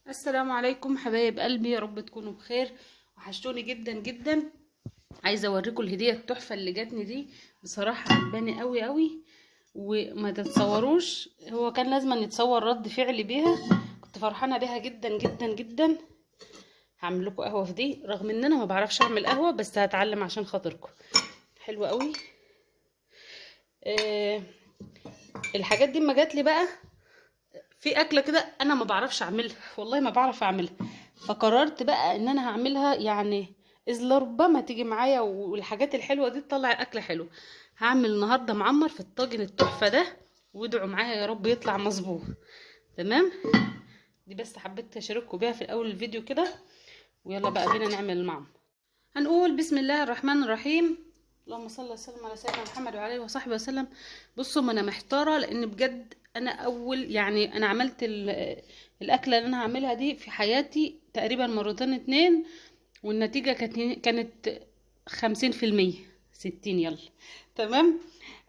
السلام عليكم حبايب قلبي، يا رب تكونوا بخير. وحشتوني جدا جدا. عايزه اوريكم الهديه التحفه اللي جاتني دي. بصراحه عجباني قوي قوي وما تتصوروش. هو كان لازم أن يتصور رد فعلي بيها. كنت فرحانه بيها جدا جدا جدا. هعمل لكم قهوه في دي، رغم ان انا ما بعرفش اعمل قهوه، بس هتعلم عشان خاطركم. حلوه قوي. أه. الحاجات دي ما جات لي بقى. في اكله كده انا ما بعرفش اعملها، والله ما بعرف اعملها. فقررت بقى ان انا هعملها، يعني اذ لربما تيجي معايا والحاجات الحلوه دي تطلع اكله حلوه. هعمل النهارده معمر في الطاجن التحفه ده. وادعوا معايا يا رب يطلع مظبوط. تمام. دي بس حبيت اشارككم بيها في اول الفيديو كده. ويلا بقى بينا نعمل المعمر. هنقول بسم الله الرحمن الرحيم. اللهم صل وسلم على سيدنا محمد وعلى اله وصحبه وسلم. بصوا، ما انا محتاره، لان بجد انا انا عملت الاكله اللي انا هعملها دي في حياتي تقريبا مرتين اتنين. والنتيجه كانت 50%. 60 يلا. تمام.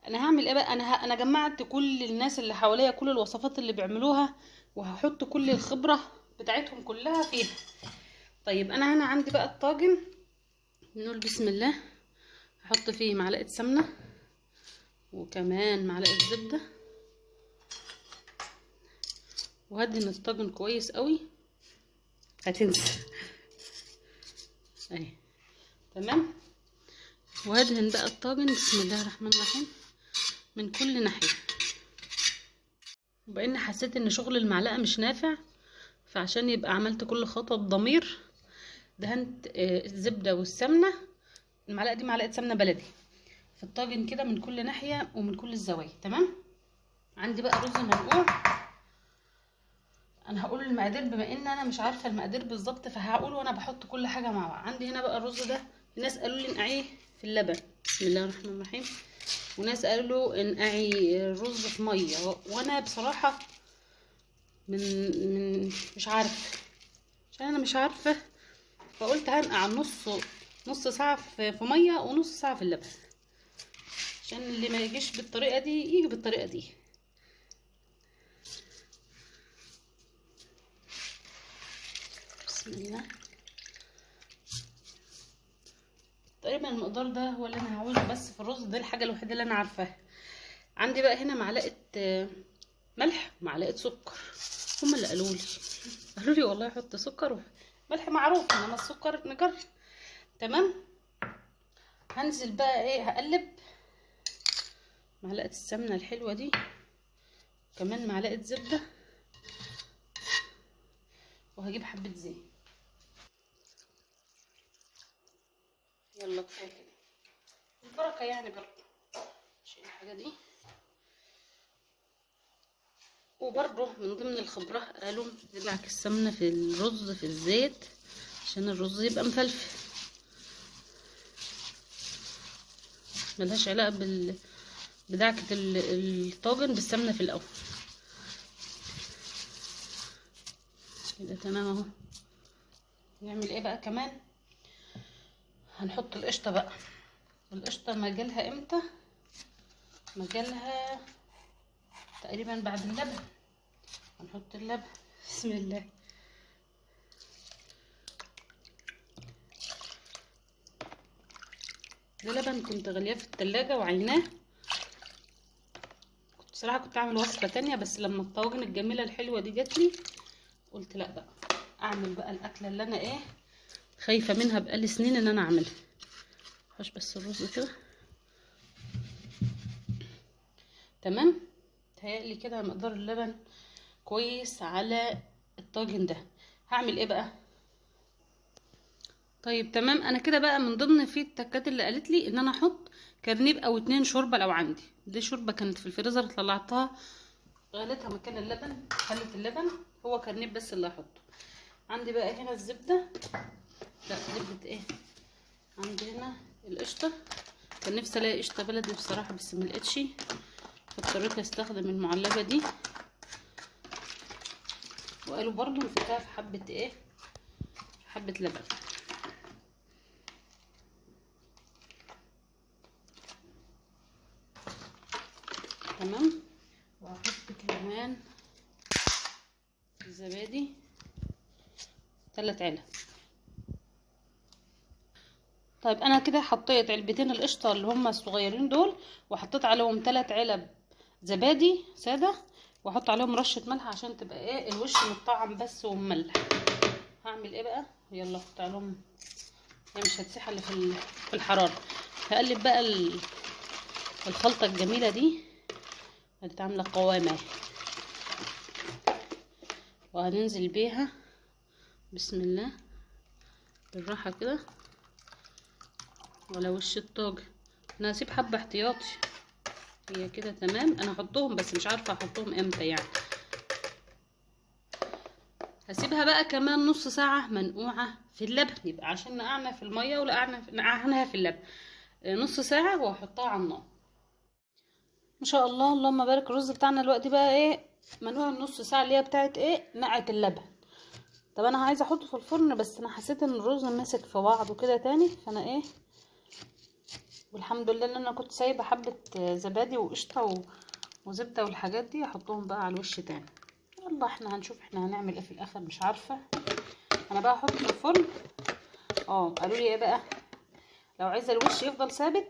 انا هعمل ايه بقى؟ انا جمعت كل الناس اللي حواليا، كل الوصفات اللي بيعملوها، وهحط كل الخبره بتاعتهم كلها فيها. طيب انا عندي بقى الطاجن. نقول بسم الله. هحط فيه معلقه سمنه، وكمان معلقه زبده، وهدهن الطاجن كويس قوي. هتنسى. اهي. تمام. وهدهن بقى الطاجن بسم الله الرحمن الرحيم من كل ناحيه. وبان حسيت ان شغل المعلقه مش نافع، فعشان يبقى عملت كل خطوه بضمير دهنت الزبده والسمنه. المعلقه دي معلقه سمنه بلدي في الطاجن كده من كل ناحيه ومن كل الزوايا. تمام. عندي بقى رز منقوع. انا هقول المقادير بما ان انا مش عارفه المقادير بالظبط، فهقول وانا بحط كل حاجه مع بعض. عندي هنا بقى الرز ده، الناس قالوا لي انقعيه في اللبن بسم الله الرحمن الرحيم، وناس قالوا انقعي الرز في ميه، وانا بصراحه من مش عارفه، عشان انا مش عارفه. فقلت هنقع نص ساعه في ميه ونص ساعه في اللبن، عشان اللي ما يجيش بالطريقه دي يجي بالطريقه دي. بسم الله. تقريبا المقدار ده هو اللي انا هعوزه بس في الرز ده، الحاجه الوحيده اللي انا عارفاها. عندي بقى هنا معلقه ملح ومعلقه سكر. هما اللي قالوا لي والله حط سكر ملح معروف، انما السكر نجرب. تمام. هنزل بقى ايه، هقلب معلقه السمنه الحلوه دي، كمان معلقه زبده، وهجيب حبه زيت. يلا كفايه كده، البركه يعني برضه. شيل الحاجه دي. وبرضه من ضمن الخبرة قالوا تدعك السمنة في الرز في الزيت عشان الرز يبقى مفلفل. ملهاش علاقة بدعكة الطاجن بالسمنة في الأول. كده تمام اهو. نعمل ايه بقى كمان؟ هنحط القشطة بقى. القشطة مجالها امتى؟ مجالها تقريبا بعد اللبن. هنحط اللبن بسم الله. ده لبن كنت غلياه في التلاجة وعيناه. بصراحة كنت اعمل وصفة تانية، بس لما الطواجن الجميلة الحلوة دي جاتلي قلت لا بقى، اعمل بقى الاكلة اللي انا ايه خايفة منها بقالي سنين ان انا اعملها. خش بس الرز كده. تمام. تهيألي كده مقدار اللبن كويس على الطاجن ده. هعمل ايه بقى؟ طيب تمام. انا كده بقى من ضمن في التكات اللي قالت لي ان انا احط كرنيب او 2 شوربه لو عندي. دي شوربه كانت في الفريزر طلعتها غليتها مكان اللبن، خلت اللبن. هو كرنيب بس اللي هحطه. عندي بقى هنا الزبده. لا زبده ايه، عندي هنا القشطه. كان نفسي الاقي قشطه بلدي بصراحه، بس ملقتش، فاضطريت استخدم المعلبه دي. وقالوا برضو نفكها في حبه ايه، حبه لبن. تمام. وهحط كمان الزبادي 3 علب. طيب انا كده حطيت علبتين القشطه اللي هم الصغيرين دول، وحطيت عليهم 3 علب زبادي ساده، واحط عليهم رشه ملح عشان تبقى ايه الوش متطعم بس ومملح. هعمل ايه بقى؟ يلا احط عليهم، هي مش هتسيح الا في الحراره. هقلب بقى الخلطه الجميله دي، هتتعمل قوامه، وهننزل بيها بسم الله بالراحه كده على وش الطاجن. انا هسيب حبه احتياطي، هي كده تمام. انا هحطهم بس مش عارفه احطهم امتى يعني. هسيبها بقى كمان نص ساعه منقوعه في اللبن، يبقى عشان نقعنا في الميه ولا نقعناها في اللبن. نص ساعه وهحطها على النار. ما شاء الله اللهم بارك. الرز بتاعنا دلوقتي بقى ايه منقوع النص ساعه اللي هي بتاعت ايه نقعه اللبن. طب انا عايزه احطه في الفرن، بس انا حسيت ان الرز ماسك في بعضه كده تاني، فانا ايه والحمد لله ان انا كنت سايبه حبه زبادي وقشطه وزبده والحاجات دي، احطهم بقى على الوش تاني. يلا احنا هنشوف احنا هنعمل ايه في الاخر، مش عارفه. انا بقى احطه في الفرن. قالوا لي ايه بقى؟ لو عايزه الوش يفضل ثابت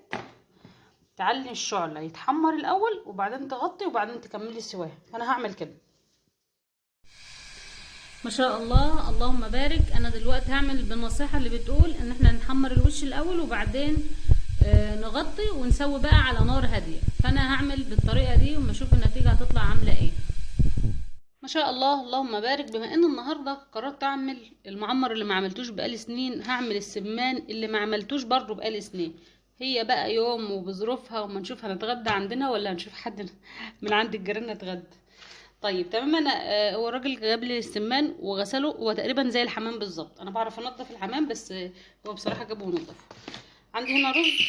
تعلي الشعله يتحمر الاول وبعدين تغطي وبعدين تكملي سواه، فانا هعمل كده. ما شاء الله اللهم بارك. انا دلوقتي هعمل بالنصيحه اللي بتقول ان احنا نحمر الوش الاول وبعدين نغطي ونسوي بقى على نار هاديه. فانا هعمل بالطريقه دي وما اشوف النتيجه هتطلع عامله ايه. ما شاء الله اللهم بارك. بما ان النهارده قررت اعمل المعمر اللي ما عملتوش بقالي سنين، هعمل السمان اللي ما عملتوش برضو بقالي سنين. هي بقى يوم وبظروفها، وما نشوف هنتغدى عندنا ولا هنشوف حد من عند الجيران نتغدى. طيب تمام. انا هو الراجل جاب لي السمان وغسله، هو تقريبا زي الحمام بالظبط. انا بعرف انضف الحمام بس هو بصراحه جابه ونضفه. عندي هنا رز.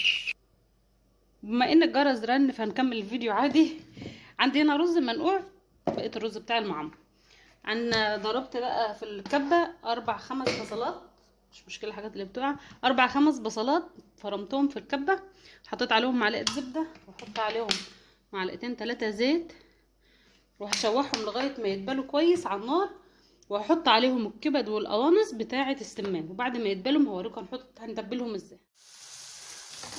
بما ان الجرس رن فهنكمل الفيديو عادي. عندي هنا رز منقوع، بقيت الرز بتاع المعمر. انا ضربت بقى في الكبه 4-5 بصلات، مش مشكله الحاجات اللي بتقع. 4-5 بصلات فرمتهم في الكبه، حطيت عليهم معلقه زبده، واحط عليهم معلقتين 3 زيت، وهشوحهم لغايه ما يتبلوا كويس على النار، وهحط عليهم الكبد والقوانص بتاعه السمان. وبعد ما يتبلوا هوريكم هنتبلهم ازاي.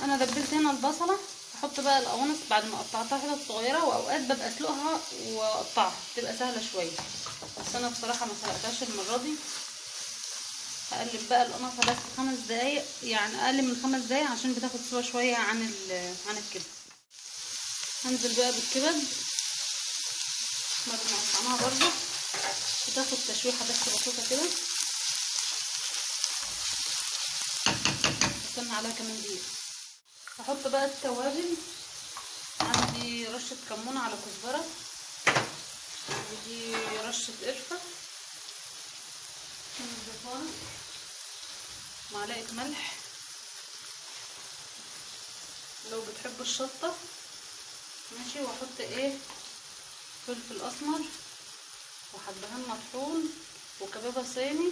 انا دبلت هنا البصله، احط بقى القوانص بعد ما قطعتها حتت صغيره، واوقات ببقى اسلقها واقطعها تبقى سهله شويه، بس انا بصراحه ما سلقتهاش المره دي. هقلب بقى القناصه بس 5 دقايق، يعني اقل من 5 دقايق عشان بتاخد سوا شويه عن الكبد. هنزل بقى بالكبد بعد ما قطعناها برضو، بتاخد تشويحه بس بسيطه كده. استنى عليها كمان دقيقه. هحط بقى التوابل. عندي رشه كمون على كزبره، ودي رشه قرفه، معلقه ملح لو بتحبوا الشطه ماشي، واحط ايه فلفل اسمر وحبهان مطحون وكبابه صيني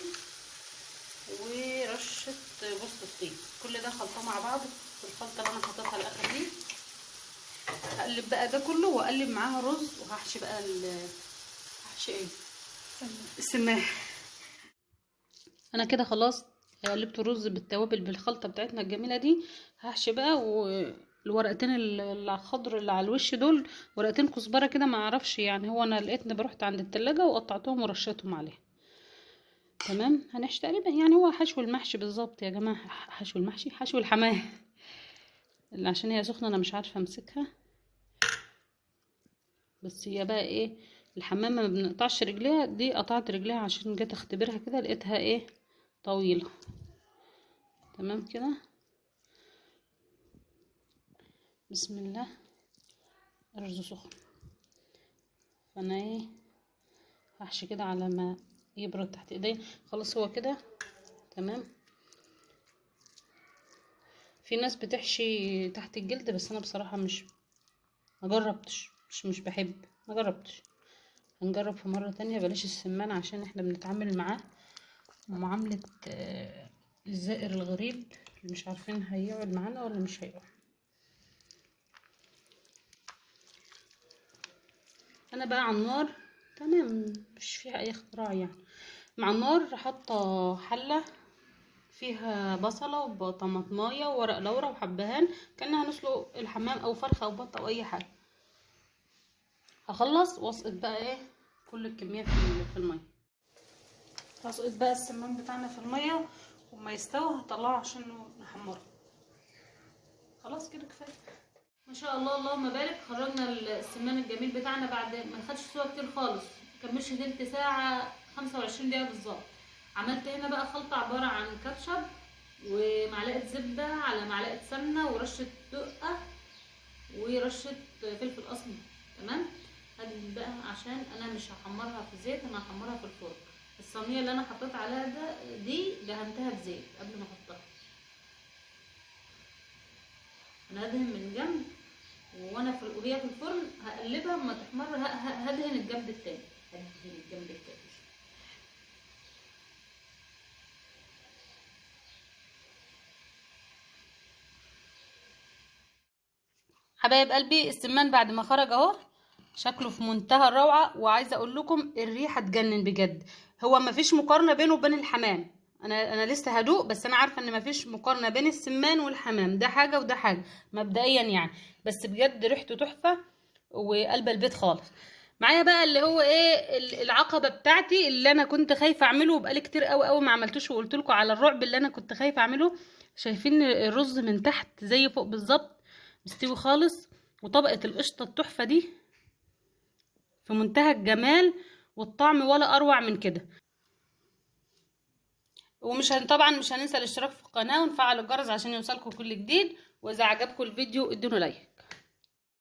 ورشه جوز الطيب. كل ده خلطه مع بعض في الخلطه اللي انا حطيتها الاخر دي. هقلب بقى ده كله واقلب معاها رز، وهحشي بقى هحشي ايه السماح. انا كده خلاص قلبت الرز بالتوابل بالخلطه بتاعتنا الجميله دي. هحشي بقى والورقتين الخضر اللي على الوش دول ورقتين كزبره كده، ما اعرفش يعني، هو انا لقيتني بروحت عند التلاجة وقطعتهم ورشيتهم عليها. تمام. هنحشي تقريبا يعني هو حشو المحشي بالظبط يا جماعه، حشو المحشي حشو الحماه اللي عشان هي سخنه انا مش عارفه امسكها. بس هي بقى ايه الحمامه ما بنقطعش رجليها، دي قطعت رجليها عشان جيت اختبرها كده لقيتها ايه طويله. تمام كده. بسم الله. الرز سخن، فانا ايه هحشي كده على ما يبرد تحت ايدي. خلاص هو كده تمام. في ناس بتحشي تحت الجلد بس انا بصراحه ما جربتش، مش بحب، ما جربتش. هنجرب في مره تانية. بلاش السمان عشان احنا بنتعامل معاه معامله الزائر الغريب اللي مش عارفين هيقعد معانا ولا مش هيقعد. انا بقى على النار تمام، مش فيها اي اختراع يعني. مع النار حاطه حله فيها بصله وطماطمايه وورق لورا وحبهان، كأنها هنسلق الحمام او فرخه او بط او اي حاجه. هخلص واسقط بقى ايه كل الكميه في الميه. هسقط بقى السمان بتاعنا في الميه، وما يستوي هطلعه عشان نحمره. خلاص كده كفايه. ما شاء الله اللهم بارك. خرجنا السمان الجميل بتاعنا بعد ما خدش سوا كتير خالص، مكملش تلت ساعه، 25 دقيقه بالظبط. عملت هنا بقى خلطه عباره عن كاتشب ومعلقه زبده على معلقه سمنه ورشه دقه ورشه فلفل اسمر. تمام. هدي بقى عشان انا مش هحمرها في زيت، انا هحمرها في الفرن. الصينيه اللي انا حطيت عليها دي دهنتها بزيت قبل ما احطها. انا هدهن من جنب وهي في الفرن هقلبها اما تحمر، هدهن الجنب التاني. حبايب قلبي السمان بعد ما خرج اهو، شكله في منتهى الروعه. وعايزه اقول لكم الريحه تجنن بجد. هو مفيش مقارنه بينه وبين الحمام. انا لسه هدوق، بس انا عارفه ان مفيش مقارنه بين السمان والحمام، ده حاجه وده حاجه مبدئيا يعني. بس بجد ريحته تحفه وقلب البيت خالص. معايا بقى اللي هو ايه العقبه بتاعتي اللي انا كنت خايفه اعمله وبقالي كتير قوي قوي ما عملتوش، وقلت لكم على الرعب اللي انا كنت خايفه اعمله. شايفين الرز من تحت زي فوق بالظبط، مستوي خالص. وطبقه القشطه التحفه دي في منتهى الجمال والطعم، ولا اروع من كده. طبعا مش هننسى الاشتراك في القناه ونفعل الجرس عشان يوصلكم كل جديد. واذا عجبكم الفيديو ادونوا لايك.